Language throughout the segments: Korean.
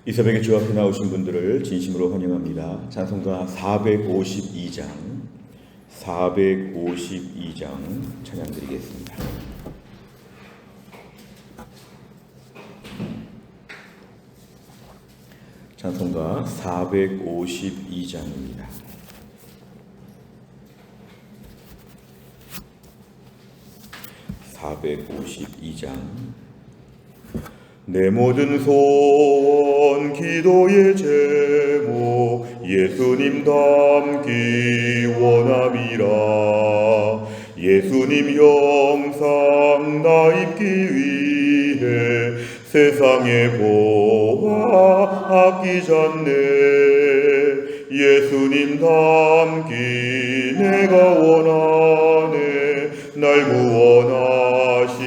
이 새벽에 주 앞에 나오신 분들을 진심으로 환영합니다. 찬송가 452장 찬양 드리겠습니다. 찬송가 452장입니다. 내 모든 소원 기도의 제목 예수님 닮기 원함이라. 예수님 형상 나 입기 위해 세상에 보아 아끼잖네. 예수님 닮기 내가 원하네. 날 구원하신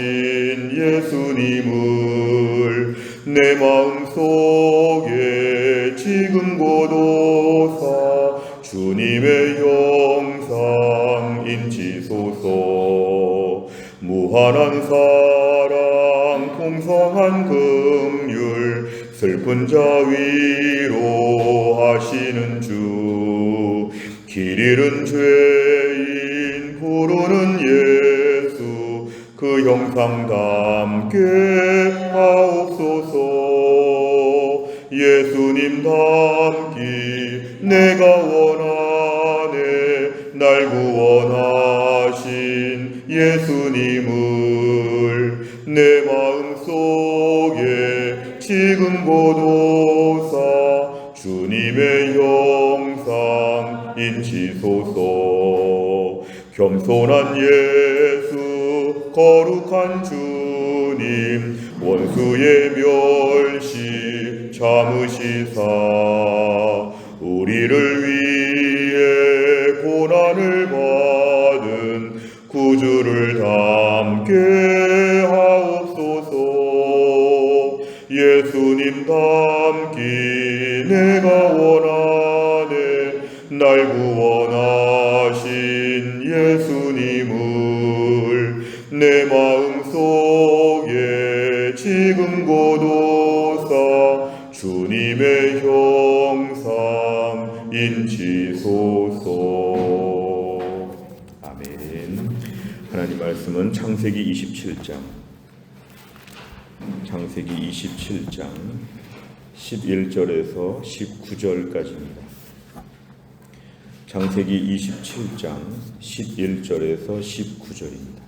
예수님을 내 마음속에 지금 고도사 주님의 형상 인치소서. 무한한 사랑 풍성한 긍휼 슬픈 자 위로하시는 주. 길 잃은 죄인 부르는 예수 그 형상 닮게 하옵소서. 예수님 닮기 내가 원하네. 날 구원하신 예수님을 내 마음속에 지금 고도사 주님의 형상 인치소서. 겸손한 예수 거룩한 주님 원수의 멸시 참으시사 우리를 위해 고난을 받은 구주를 닮게 하옵소서. 예수님 닮기 내가 원하네. 날 구원하신 예수님을 내 마음속에 지금 고도사 주님의 형상 인치소서. 아멘. 하나님 말씀은 창세기 27장 11절에서 19절까지입니다. 창세기 27장 11절에서 19절입니다.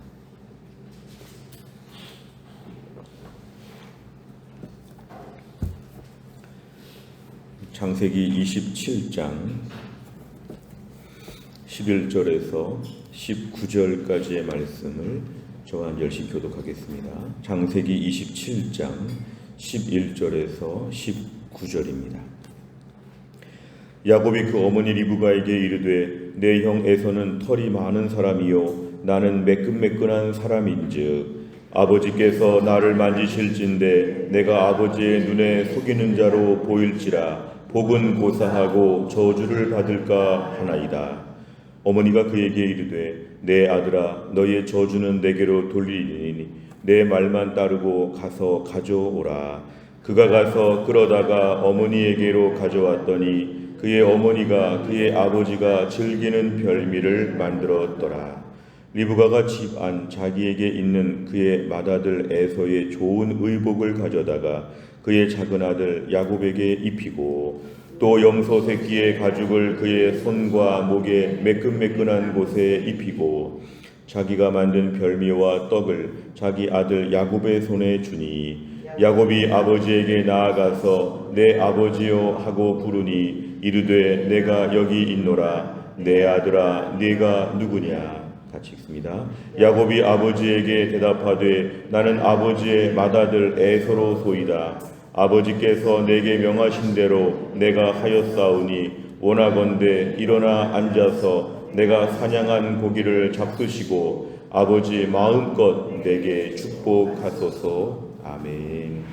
창세기 27장 11절에서 19절까지의 말씀을 저와 열심히 교독하겠습니다. 창세기 27장 11절에서 19절입니다. 야곱이 그 어머니 리브가에게 이르되 내 형 에서는 털이 많은 사람이요 나는 매끈매끈한 사람인즉 아버지께서 나를 만지실진대 내가 아버지의 눈에 속이는 자로 보일지라 복은 고사하고 저주를 받을까 하나이다. 어머니가 그에게 이르되 내 아들아 너의 저주는 내게로 돌리리니 내 말만 따르고 가서 가져오라. 그가 가서 끌어다가 어머니에게로 가져왔더니 그의 어머니가 그의 아버지가 즐기는 별미를 만들었더라. 리브가가 집 안 자기에게 있는 그의 맏아들 에서의 좋은 의복을 가져다가 그의 작은 아들 야곱에게 입히고 또 염소 새끼의 가죽을 그의 손과 목에 매끈매끈한 곳에 입히고 자기가 만든 별미와 떡을 자기 아들 야곱의 손에 주니 야곱이 아버지에게 나아가서 내 아버지요 하고 부르니 이르되 내가 여기 있노라. 내 아들아 네가 누구냐. 같이 읽습니다. 야곱이 아버지에게 대답하되 나는 아버지의 맏아들 에서로 소이다. 아버지께서 내게 명하신 대로 내가 하였사오니 원하건대 일어나 앉아서 내가 사냥한 고기를 잡수시고 아버지 마음껏 내게 축복하소서. 아멘.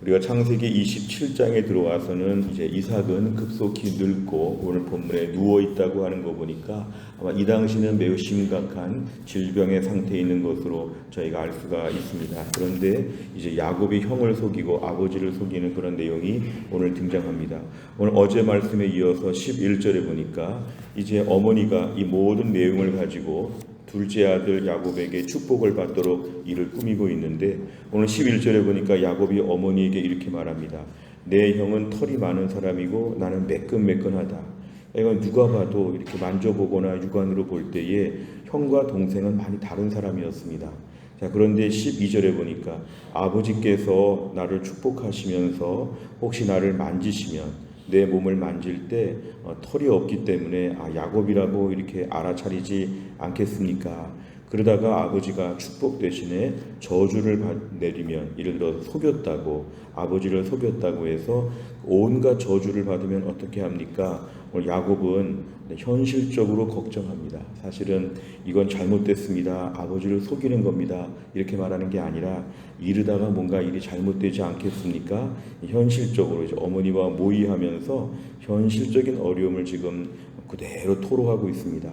우리가 창세기 27장에 들어와서는 이제 이삭은 급속히 늙고 오늘 본문에 누워 있다고 하는 거 보니까 아마 이 당시는 매우 심각한 질병의 상태에 있는 것으로 저희가 알 수가 있습니다. 그런데 이제 야곱이 형을 속이고 아버지를 속이는 그런 내용이 오늘 등장합니다. 오늘 어제 말씀에 이어서 11절에 보니까 이제 어머니가 이 모든 내용을 가지고 둘째 아들 야곱에게 축복을 받도록 이를 꾸미고 있는데 오늘 11절에 보니까 야곱이 어머니에게 이렇게 말합니다. 내 형은 털이 많은 사람이고 나는 매끈매끈하다. 이건 누가 봐도 이렇게 만져보거나 육안으로 볼 때에 형과 동생은 많이 다른 사람이었습니다. 자, 그런데 12절에 보니까 아버지께서 나를 축복하시면서 혹시 나를 만지시면 내 몸을 만질 때 털이 없기 때문에 야곱이라고 이렇게 알아차리지 않겠습니까? 그러다가 아버지가 축복 대신에 저주를 내리면 예를 들어 속였다고 아버지를 속였다고 해서 온갖 저주를 받으면 어떻게 합니까? 오늘 야곱은 현실적으로 걱정합니다. 사실은 이건 잘못됐습니다. 아버지를 속이는 겁니다. 이렇게 말하는 게 아니라 이르다가 뭔가 일이 잘못되지 않겠습니까? 현실적으로 이제 어머니와 모의하면서 현실적인 어려움을 지금 그대로 토로하고 있습니다.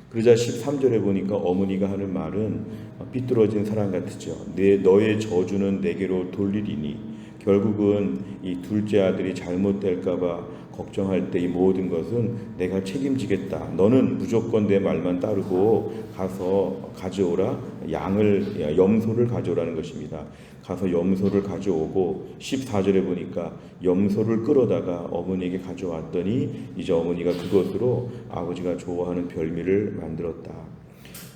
그러자 13절에 보니까 어머니가 하는 말은 삐뚤어진 사람 같으죠. 너의 저주는 내게로 돌리리니 결국은 이 둘째 아들이 잘못될까봐 걱정할 때 이 모든 것은 내가 책임지겠다. 너는 무조건 내 말만 따르고 가서 가져오라. 염소를 가져오라는 것입니다. 가서 염소를 가져오고 14절에 보니까 염소를 끌어다가 어머니에게 가져왔더니 이제 어머니가 그것으로 아버지가 좋아하는 별미를 만들었다.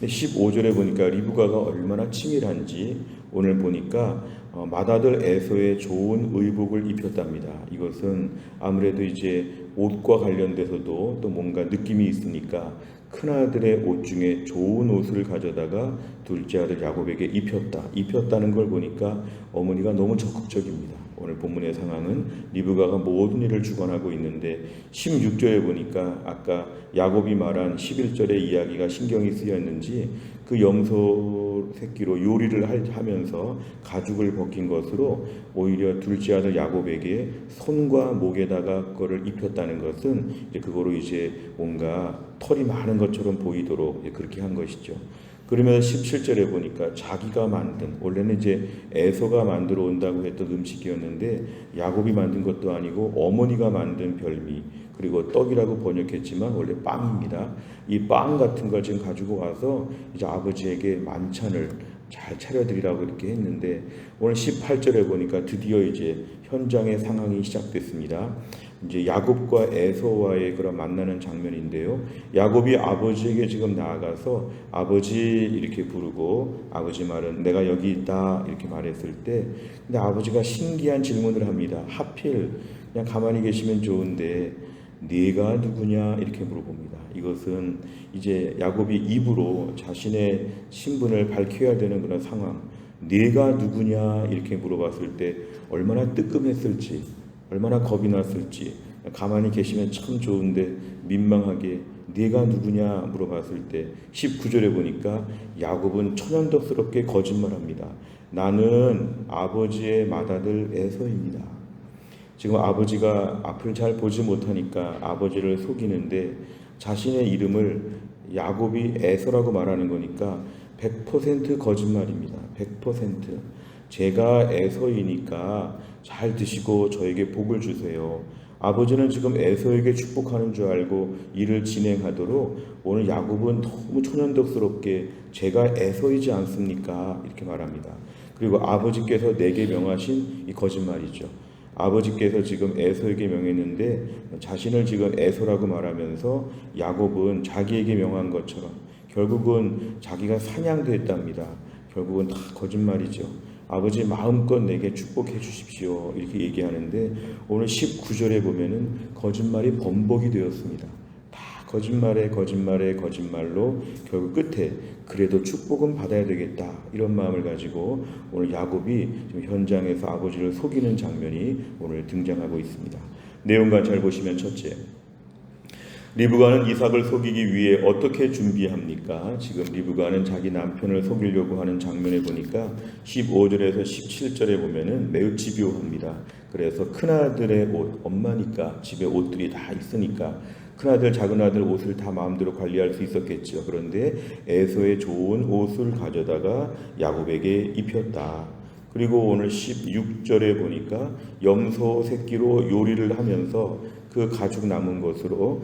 15절에 보니까 리브가가 얼마나 치밀한지 오늘 보니까 맏아들 에서의 좋은 의복을 입혔답니다. 이것은 아무래도 이제 옷과 관련돼서도 또 뭔가 느낌이 있으니까 큰아들의 옷 중에 좋은 옷을 가져다가 둘째 아들 야곱에게 입혔다는 걸 보니까 어머니가 너무 적극적입니다. 오늘 본문의 상황은 리브가가 모든 일을 주관하고 있는데 16절에 보니까 아까 야곱이 말한 11절의 이야기가 신경이 쓰였는지 그 염소 새끼로 요리를 하면서 가죽을 벗긴 것으로 오히려 둘째 아들 야곱에게 손과 목에다가 그거를 입혔다는 것은 그거로 이제 뭔가 털이 많은 것처럼 보이도록 그렇게 한 것이죠. 그러면 17절에 보니까 자기가 만든 원래는 이제 에서가 만들어 온다고 했던 음식이었는데 야곱이 만든 것도 아니고 어머니가 만든 별미 그리고 떡이라고 번역했지만 원래 빵입니다. 이 빵 같은 걸 지금 가지고 와서 이제 아버지에게 만찬을 잘 차려드리라고 이렇게 했는데 오늘 18절에 보니까 드디어 이제 현장의 상황이 시작됐습니다. 이제 야곱과 에서와의 그런 만나는 장면인데요. 야곱이 아버지에게 지금 나아가서 아버지 이렇게 부르고 아버지 말은 내가 여기 있다 이렇게 말했을 때 근데 아버지가 신기한 질문을 합니다. 하필 그냥 가만히 계시면 좋은데 네가 누구냐 이렇게 물어봅니다. 이것은 이제 야곱이 입으로 자신의 신분을 밝혀야 되는 그런 상황. 네가 누구냐 이렇게 물어봤을 때 얼마나 뜨끔했을지 얼마나 겁이 났을지 가만히 계시면 참 좋은데 민망하게 네가 누구냐 물어봤을 때 19절에 보니까 야곱은 천연덕스럽게 거짓말합니다. 나는 아버지의 맏아들 에서입니다. 지금 아버지가 앞을 잘 보지 못하니까 아버지를 속이는데 자신의 이름을 야곱이 에서라고 말하는 거니까 100% 거짓말입니다. 100%. 제가 에서이니까 잘 드시고 저에게 복을 주세요. 아버지는 지금 에서에게 축복하는 줄 알고 일을 진행하도록 오늘 야곱은 너무 천연덕스럽게 제가 에서이지 않습니까? 이렇게 말합니다. 그리고 아버지께서 내게 명하신 이 거짓말이죠. 아버지께서 지금 에서에게 명했는데 자신을 지금 에서라고 말하면서 야곱은 자기에게 명한 것처럼 결국은 자기가 사냥됐답니다. 결국은 다 거짓말이죠. 아버지 마음껏 내게 축복해 주십시오 이렇게 얘기하는데 오늘 19절에 보면은 거짓말이 번복이 되었습니다. 다 거짓말로 결국 끝에 그래도 축복은 받아야 되겠다 이런 마음을 가지고 오늘 야곱이 지금 현장에서 아버지를 속이는 장면이 오늘 등장하고 있습니다. 내용과 잘 보시면 첫째, 리브가는 이삭을 속이기 위해 어떻게 준비합니까? 지금 리브가는 자기 남편을 속이려고 하는 장면에 보니까 15절에서 17절에 보면은 매우 집요합니다. 그래서 큰아들의 옷, 엄마니까 집에 옷들이 다 있으니까 큰아들 작은아들 옷을 다 마음대로 관리할 수 있었겠죠. 그런데 에서의 좋은 옷을 가져다가 야곱에게 입혔다. 그리고 오늘 16절에 보니까 염소 새끼로 요리를 하면서 그 가죽 남은 것으로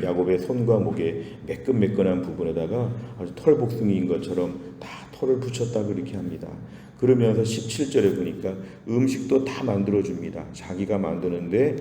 야곱의 손과 목에 매끈매끈한 부분에다가 아주 털복숭이인 것처럼 다 털을 붙였다 그렇게 합니다. 그러면서 17절에 보니까 음식도 다 만들어줍니다. 자기가 만드는데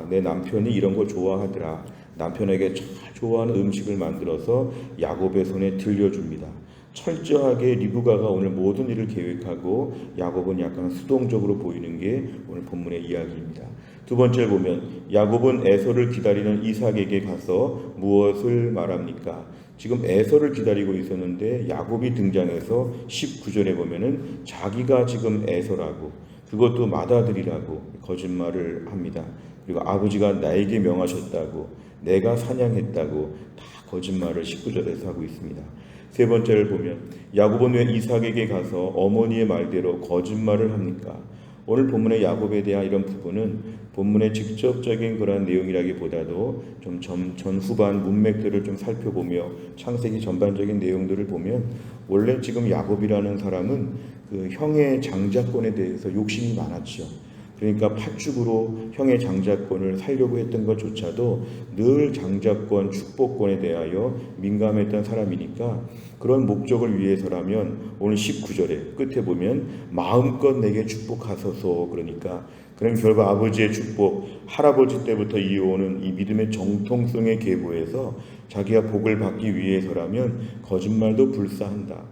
내 남편이 이런 거 좋아하더라. 남편에게 잘 좋아하는 음식을 만들어서 야곱의 손에 들려줍니다. 철저하게 리브가가 오늘 모든 일을 계획하고 야곱은 약간 수동적으로 보이는 게 오늘 본문의 이야기입니다. 두 번째 보면 야곱은 에서를 기다리는 이삭에게 가서 무엇을 말합니까? 지금 에서를 기다리고 있었는데 야곱이 등장해서 19절에 보면은 자기가 지금 에서라고 그것도 맏아들이라고 거짓말을 합니다. 그리고 아버지가 나에게 명하셨다고 내가 사냥했다고 다 거짓말을 19절에서 하고 있습니다. 세 번째를 보면 야곱은 왜 이삭에게 가서 어머니의 말대로 거짓말을 합니까? 오늘 본문의 야곱에 대한 이런 부분은 본문의 직접적인 그런 내용이라기보다도 좀 전후반 문맥들을 좀 살펴보며 창세기 전반적인 내용들을 보면 원래 지금 야곱이라는 사람은 그 형의 장자권에 대해서 욕심이 많았죠. 그러니까 팥죽으로 형의 장자권을 살려고 했던 것조차도 늘 장자권, 축복권에 대하여 민감했던 사람이니까 그런 목적을 위해서라면 오늘 19절에 끝에 보면 마음껏 내게 축복하소서 그러니까 그런 결과 아버지의 축복, 할아버지 때부터 이어오는 이 믿음의 정통성에 계보해서 자기가 복을 받기 위해서라면 거짓말도 불사한다.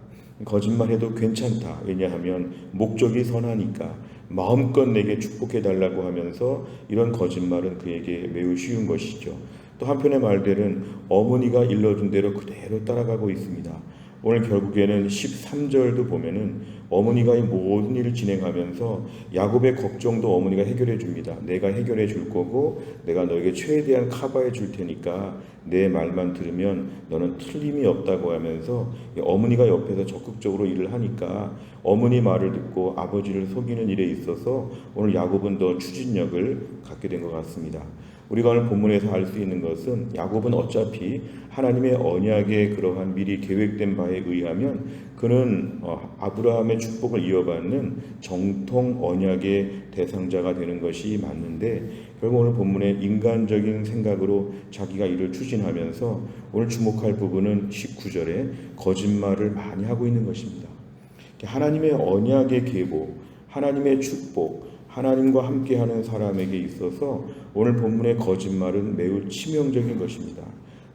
거짓말해도 괜찮다. 왜냐하면 목적이 선하니까 마음껏 내게 축복해달라고 하면서 이런 거짓말은 그에게 매우 쉬운 것이죠. 또 한편의 말들은 어머니가 일러준 대로 그대로 따라가고 있습니다. 오늘 결국에는 13절도 보면은 어머니가 이 모든 일을 진행하면서 야곱의 걱정도 어머니가 해결해 줍니다. 내가 해결해 줄 거고 내가 너에게 최대한 커버해 줄 테니까 내 말만 들으면 너는 틀림이 없다고 하면서 어머니가 옆에서 적극적으로 일을 하니까 어머니 말을 듣고 아버지를 속이는 일에 있어서 오늘 야곱은 더 추진력을 갖게 된 것 같습니다. 우리가 오늘 본문에서 알 수 있는 것은 야곱은 어차피 하나님의 언약의 그러한 미리 계획된 바에 의하면 그는 아브라함의 축복을 이어받는 정통 언약의 대상자가 되는 것이 맞는데 결국 오늘 본문의 인간적인 생각으로 자기가 일을 추진하면서 오늘 주목할 부분은 19절에 거짓말을 많이 하고 있는 것입니다. 하나님의 언약의 계보, 하나님의 축복, 하나님과 함께하는 사람에게 있어서 오늘 본문의 거짓말은 매우 치명적인 것입니다.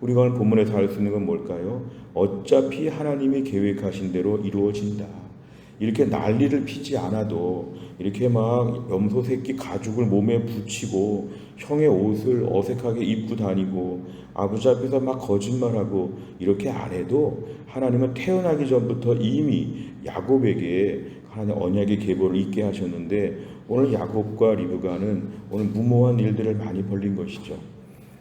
우리가 오늘 본문에서 알 수 있는 건 뭘까요? 어차피 하나님이 계획하신 대로 이루어진다. 이렇게 난리를 피지 않아도 이렇게 막 염소 새끼 가죽을 몸에 붙이고 형의 옷을 어색하게 입고 다니고 아버지 앞에서 막 거짓말하고 이렇게 안 해도 하나님은 태어나기 전부터 이미 야곱에게 하나님 언약의 계보를 있게 하셨는데 오늘 야곱과 리브가는 오늘 무모한 일들을 많이 벌린 것이죠.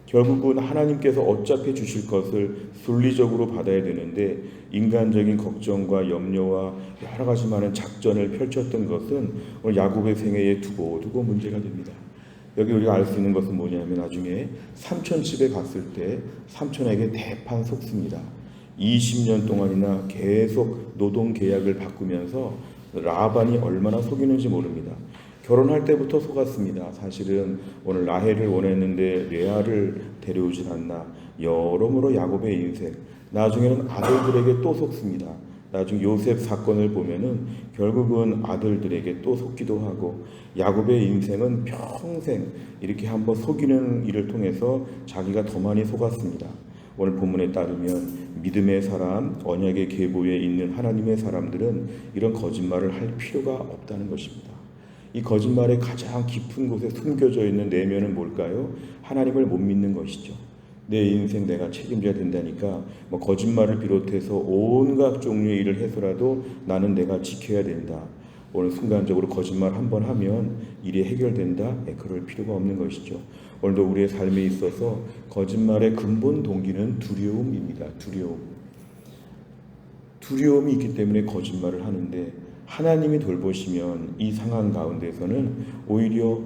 결국은 하나님께서 어차피 주실 것을 순리적으로 받아야 되는데 인간적인 걱정과 염려와 여러 가지 많은 작전을 펼쳤던 것은 오늘 야곱의 생애에 두고 문제가 됩니다. 여기 우리가 알 수 있는 것은 뭐냐면 나중에 삼촌 집에 갔을 때 삼촌에게 대판 속습니다. 20년 동안이나 계속 노동 계약을 바꾸면서 라반이 얼마나 속이는지 모릅니다. 결혼할 때부터 속았습니다. 사실은 오늘 라헬을 원했는데 레아를 데려오질 않나. 여러모로 야곱의 인생. 나중에는 아들들에게 또 속습니다. 나중 요셉 사건을 보면은 결국은 아들들에게 또 속기도 하고 야곱의 인생은 평생 이렇게 한번 속이는 일을 통해서 자기가 더 많이 속았습니다. 오늘 본문에 따르면 믿음의 사람, 언약의 계보에 있는 하나님의 사람들은 이런 거짓말을 할 필요가 없다는 것입니다. 이 거짓말의 가장 깊은 곳에 숨겨져 있는 내면은 뭘까요? 하나님을 못 믿는 것이죠. 내 인생 내가 책임져야 된다니까 거짓말을 비롯해서 온갖 종류의 일을 해서라도 나는 내가 지켜야 된다. 오늘 순간적으로 거짓말 한 번 하면 일이 해결된다? 그럴 필요가 없는 것이죠. 오늘도 우리의 삶에 있어서 거짓말의 근본 동기는 두려움입니다. 두려움이 있기 때문에 거짓말을 하는데, 하나님이 돌보시면 이 상황 가운데서는 오히려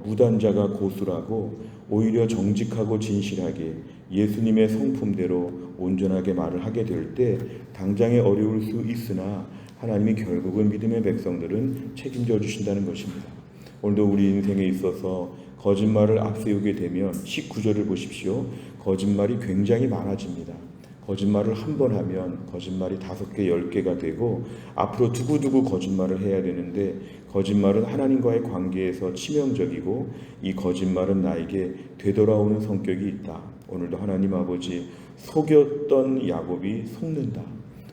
무단자가 고수라고 오히려 정직하고 진실하게 예수님의 성품대로 온전하게 말을 하게 될 때 당장에 어려울 수 있으나 하나님이 결국은 믿음의 백성들은 책임져 주신다는 것입니다. 오늘도 우리 인생에 있어서 거짓말을 앞세우게 되면 19절을 보십시오. 거짓말이 굉장히 많아집니다. 거짓말을 한 번 하면 거짓말이 5개, 10개가 되고 앞으로 두고두고 거짓말을 해야 되는데, 거짓말은 하나님과의 관계에서 치명적이고 이 거짓말은 나에게 되돌아오는 성격이 있다. 오늘도 하나님 아버지 속였던 야곱이 속는다.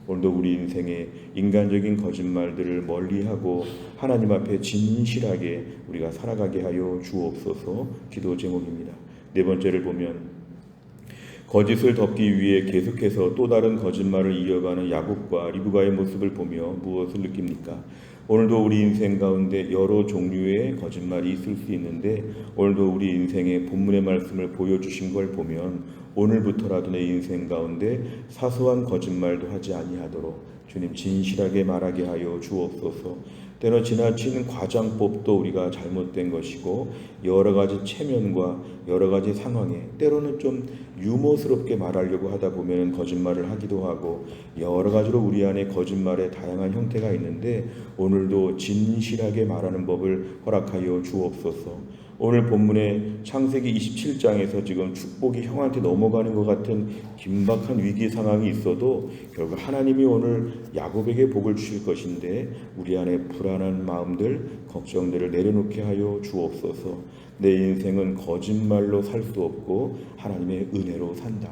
오늘도 우리 인생에 인간적인 거짓말들을 멀리하고 하나님 앞에 진실하게 우리가 살아가게 하여 주옵소서. 기도 제목입니다. 네 번째를 보면 거짓을 덮기 위해 계속해서 또 다른 거짓말을 이어가는 야곱과 리브가의 모습을 보며 무엇을 느낍니까? 오늘도 우리 인생 가운데 여러 종류의 거짓말이 있을 수 있는데, 오늘도 우리 인생의 본문의 말씀을 보여주신 걸 보면 오늘부터라도 내 인생 가운데 사소한 거짓말도 하지 아니하도록 주님 진실하게 말하게 하여 주옵소서. 때로 지나친 과장법도 우리가 잘못된 것이고, 여러 가지 체면과 여러 가지 상황에 때로는 좀 유머스럽게 말하려고 하다 보면 거짓말을 하기도 하고, 여러 가지로 우리 안에 거짓말의 다양한 형태가 있는데 오늘도 진실하게 말하는 법을 허락하여 주옵소서. 오늘 본문의 창세기 27장에서 지금 축복이 형한테 넘어가는 것 같은 긴박한 위기 상황이 있어도 결국 하나님이 오늘 야곱에게 복을 주실 것인데, 우리 안에 불안한 마음들, 걱정들을 내려놓게 하여 주옵소서. 내 인생은 거짓말로 살 수 없고 하나님의 은혜로 산다.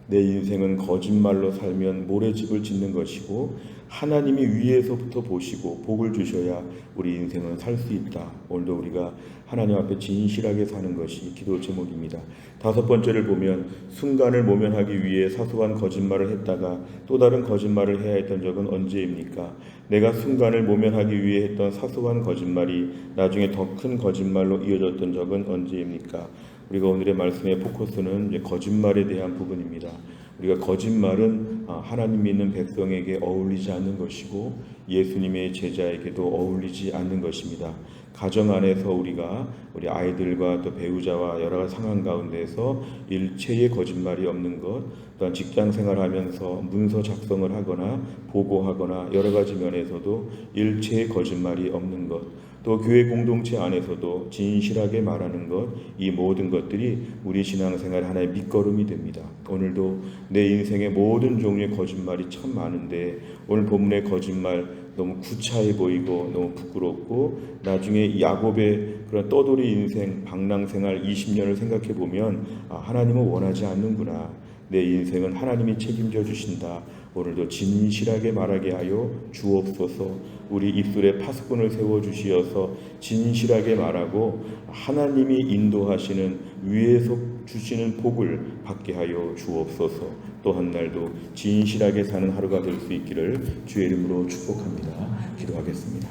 내 인생은 거짓말로 살면 모래집을 짓는 것이고 하나님이 위에서부터 보시고 복을 주셔야 우리 인생은 살 수 있다. 오늘도 우리가 하나님 앞에 진실하게 사는 것이 기도 제목입니다. 5번째를 보면 순간을 모면하기 위해 사소한 거짓말을 했다가 또 다른 거짓말을 해야 했던 적은 언제입니까? 내가 순간을 모면하기 위해 했던 사소한 거짓말이 나중에 더 큰 거짓말로 이어졌던 적은 언제입니까? 우리가 오늘의 말씀의 포커스는 이제 거짓말에 대한 부분입니다. 우리가 거짓말은 하나님 믿는 백성에게 어울리지 않는 것이고 예수님의 제자에게도 어울리지 않는 것입니다. 가정 안에서 우리가 우리 아이들과 또 배우자와 여러 가지 상황 가운데서 일체의 거짓말이 없는 것, 또한 직장 생활하면서 문서 작성을 하거나 보고하거나 여러 가지 면에서도 일체의 거짓말이 없는 것, 또 교회 공동체 안에서도 진실하게 말하는 것, 이 모든 것들이 우리 신앙생활 하나의 밑거름이 됩니다. 오늘도 내 인생의 모든 종류의 거짓말이 참 많은데 오늘 본문의 거짓말 너무 구차해 보이고 너무 부끄럽고 나중에 야곱의 그런 떠돌이 인생, 방랑생활 20년을 생각해 보면 하나님은 원하지 않는구나. 내 인생은 하나님이 책임져 주신다. 오늘도 진실하게 말하게 하여 주옵소서. 우리 입술에 파수꾼을 세워주시어서 진실하게 말하고 하나님이 인도하시는 위에서 주시는 복을 받게 하여 주옵소서. 또 한 날도 진실하게 사는 하루가 될 수 있기를 주의 이름으로 축복합니다. 기도하겠습니다.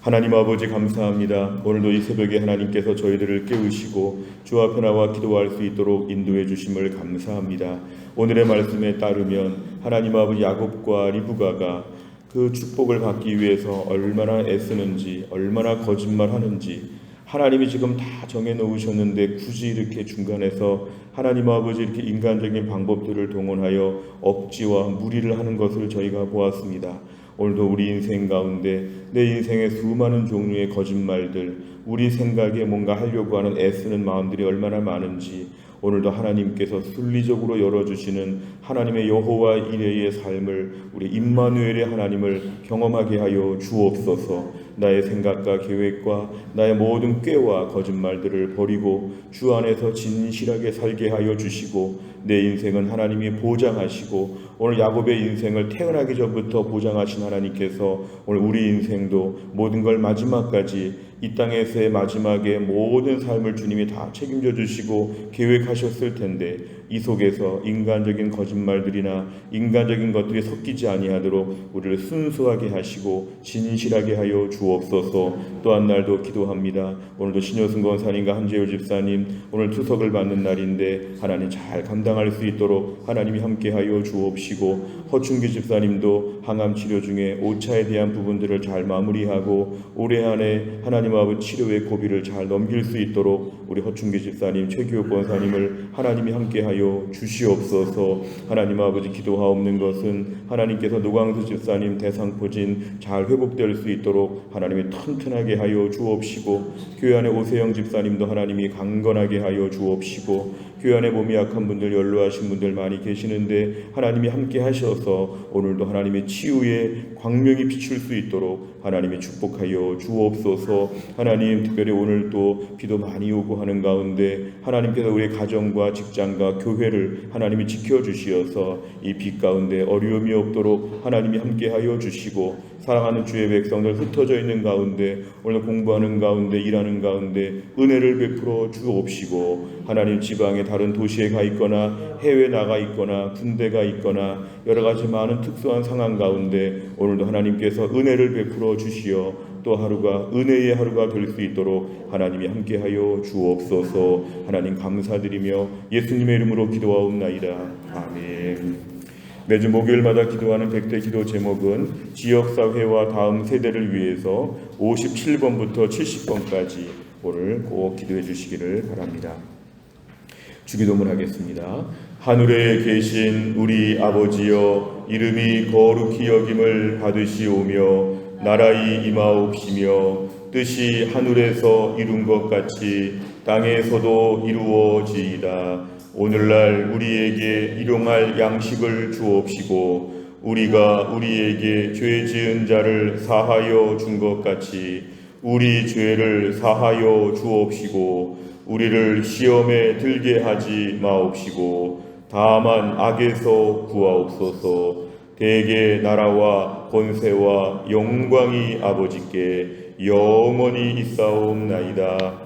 하나님 아버지 감사합니다. 오늘도 이 새벽에 하나님께서 저희들을 깨우시고 주 앞에 나와 기도할 수 있도록 인도해 주심을 감사합니다. 오늘의 말씀에 따르면 하나님 아버지 야곱과 리브가가 그 축복을 받기 위해서 얼마나 애쓰는지, 얼마나 거짓말하는지 하나님이 지금 다 정해놓으셨는데 굳이 이렇게 중간에서 하나님 아버지 이렇게 인간적인 방법들을 동원하여 억지와 무리를 하는 것을 저희가 보았습니다. 오늘도 우리 인생 가운데 내 인생의 수많은 종류의 거짓말들, 우리 생각에 뭔가 하려고 하는 애쓰는 마음들이 얼마나 많은지 오늘도 하나님께서 순리적으로 열어주시는 하나님의 여호와 이레의 삶을 우리 임마누엘의 하나님을 경험하게 하여 주옵소서. 나의 생각과 계획과 나의 모든 꾀와 거짓말들을 버리고 주 안에서 진실하게 살게 하여 주시고 내 인생은 하나님이 보장하시고 오늘 야곱의 인생을 태어나기 전부터 보장하신 하나님께서 오늘 우리 인생도 모든 걸 마지막까지 이 땅에서의 마지막에 모든 삶을 주님이 다 책임져 주시고 계획하셨을 텐데 이 속에서 인간적인 거짓말들이나 인간적인 것들이 섞이지 아니하도록 우리를 순수하게 하시고 진실하게 하여 주옵소서. 또한 날도 기도합니다. 오늘도 신효승 권사님과 한재율 집사님 오늘 투석을 받는 날인데 하나님 잘 감당할 수 있도록 하나님이 함께하여 주옵시고, 허춘기 집사님도 항암 치료 중에 오차에 대한 부분들을 잘 마무리하고 올해 안에 하나님 아버지 치료의 고비를 잘 넘길 수 있도록 우리 허춘기 집사님, 최규호 권사님을 하나님이 함께하여 주시옵소서. 하나님 아버지 기도하옵는 것은 하나님께서 노광수 집사님 대상포진 잘 회복될 수 있도록 하나님이 튼튼하게 하여 주옵시고, 교회 안에 오세영 집사님도 하나님이 강건하게 하여 주옵시고, 교회 안에 몸이 약한 분들, 연로하신 분들 많이 계시는데 하나님이 함께 하셔서 오늘도 하나님의 치유의 광명이 비출 수 있도록 하나님이 축복하여 주옵소서. 하나님, 특별히 오늘 또 비도 많이 오고 하는 가운데 하나님께서 우리 가정과 직장과 교회를 하나님이 지켜주시어서 이 빛 가운데 어려움이 없도록 하나님이 함께하여 주시고, 사랑하는 주의 백성들 흩어져 있는 가운데 오늘 공부하는 가운데 일하는 가운데 은혜를 베풀어 주옵시고, 하나님 지방의 다른 도시에 가 있거나 해외에 나가 있거나 군대가 있거나 여러 가지 많은 특수한 상황 가운데 오늘도 하나님께서 은혜를 베풀어 주시어 또 하루가 은혜의 하루가 될 수 있도록 하나님이 함께하여 주옵소서. 하나님 감사드리며 예수님의 이름으로 기도하옵나이다. 아멘. 매주 목요일마다 기도하는 백대 기도 제목은 지역사회와 다음 세대를 위해서 57번부터 70번까지 오늘 꼭 기도해 주시기를 바랍니다. 주기도문 하겠습니다. 하늘에 계신 우리 아버지여, 이름이 거룩히 여김을 받으시오며 나라의 임하옵시며 뜻이 하늘에서 이룬 것 같이 땅에서도 이루어지이다. 오늘날 우리에게 일용할 양식을 주옵시고 우리가 우리에게 죄 지은 자를 사하여 준 것 같이 우리 죄를 사하여 주옵시고 우리를 시험에 들게 하지 마옵시고 다만 악에서 구하옵소서. 대개 나라와 권세와 영광이 아버지께 영원히 있사옵나이다.